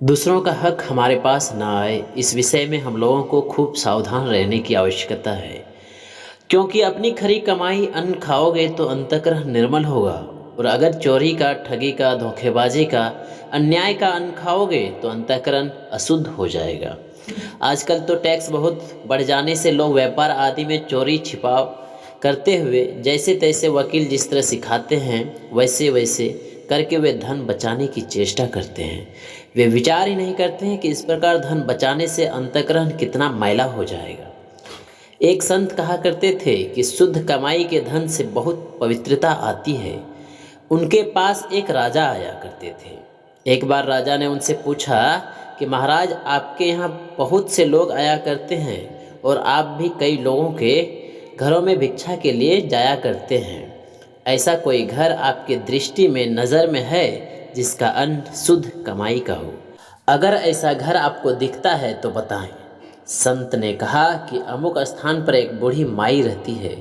दूसरों का हक हमारे पास ना आए, इस विषय में हम लोगों को खूब सावधान रहने की आवश्यकता है। क्योंकि अपनी खरी कमाई अन्न खाओगे तो अंतःकरण निर्मल होगा, और अगर चोरी का, ठगी का, धोखेबाजी का, अन्याय का अन्न खाओगे तो अंतःकरण अशुद्ध हो जाएगा। आजकल तो टैक्स बहुत बढ़ जाने से लोग व्यापार आदि में चोरी छिपाव करते हुए जैसे तैसे वकील जिस तरह सिखाते हैं वैसे वैसे करके वे धन बचाने की चेष्टा करते हैं। वे विचार ही नहीं करते हैं कि इस प्रकार धन बचाने से अंतःकरण कितना मैला हो जाएगा। एक संत कहा करते थे कि शुद्ध कमाई के धन से बहुत पवित्रता आती है। उनके पास एक राजा आया करते थे। एक बार राजा ने उनसे पूछा कि महाराज, आपके यहाँ बहुत से लोग आया करते हैं और आप भी कई लोगों के घरों में भिक्षा के लिए जाया करते हैं। ऐसा कोई घर आपके दृष्टि में, नज़र में है जिसका अन्न शुद्ध कमाई का हो? अगर ऐसा घर आपको दिखता है तो बताएं। संत ने कहा कि अमुक स्थान पर एक बूढ़ी माई रहती है,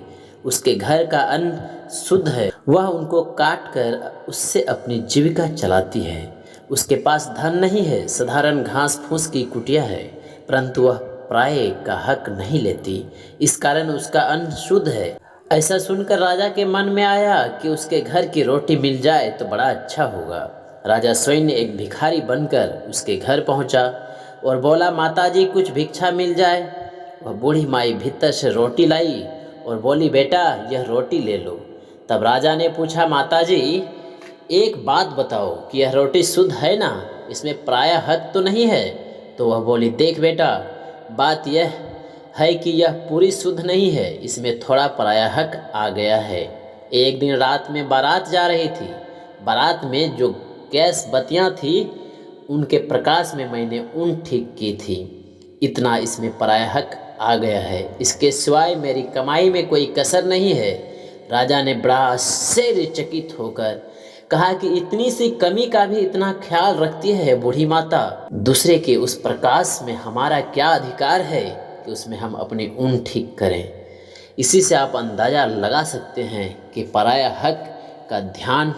उसके घर का अन्न शुद्ध है, वह उनको काट कर उससे अपनी जीविका चलाती है। उसके पास धन नहीं है, साधारण घास फूस की कुटिया है, परंतु वह पराये का हक नहीं लेती, इस कारण उसका अन्न शुद्ध है। ऐसा सुनकर राजा के मन में आया कि उसके घर की रोटी मिल जाए तो बड़ा अच्छा होगा। राजा स्वयं एक भिखारी बनकर उसके घर पहुंचा और बोला, माताजी कुछ भिक्षा मिल जाए। वह बूढ़ी माई भीतर से रोटी लाई और बोली, बेटा यह रोटी ले लो। तब राजा ने पूछा, माताजी एक बात बताओ कि यह रोटी शुद्ध है ना, इसमें पराया हक तो नहीं है? तो वह बोली, देख बेटा, बात यह है कि यह पूरी शुद्ध नहीं है, इसमें थोड़ा पराया हक आ गया है। एक दिन रात में बारात जा रही थी। बारात में जो गैस बत्तियां थी उनके प्रकाश में मैंने ऊन ठीक की थी, इतना इसमें पराया हक आ गया है, इसके सिवाय मेरी कमाई में कोई कसर नहीं है। राजा ने बड़ा आश्चर्यचकित होकर कहा कि इतनी सी कमी का भी इतना ख्याल रखती है बूढ़ी माता, दूसरे के उस प्रकाश में हमारा क्या अधिकार है कि उसमें हम अपनी ऊन ठीक करें। इसी से आप अंदाज़ा लगा सकते हैं कि पराया हक का ध्यान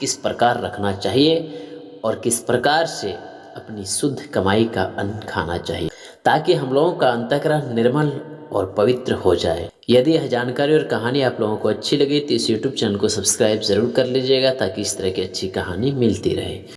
किस प्रकार रखना चाहिए और किस प्रकार से अपनी शुद्ध कमाई का अन्न खाना चाहिए, ताकि हम लोगों का अंतःकरण निर्मल और पवित्र हो जाए। यदि यह जानकारी और कहानी आप लोगों को अच्छी लगी तो इस YouTube चैनल को सब्सक्राइब ज़रूर कर लीजिएगा, ताकि इस तरह की अच्छी कहानी मिलती रहे।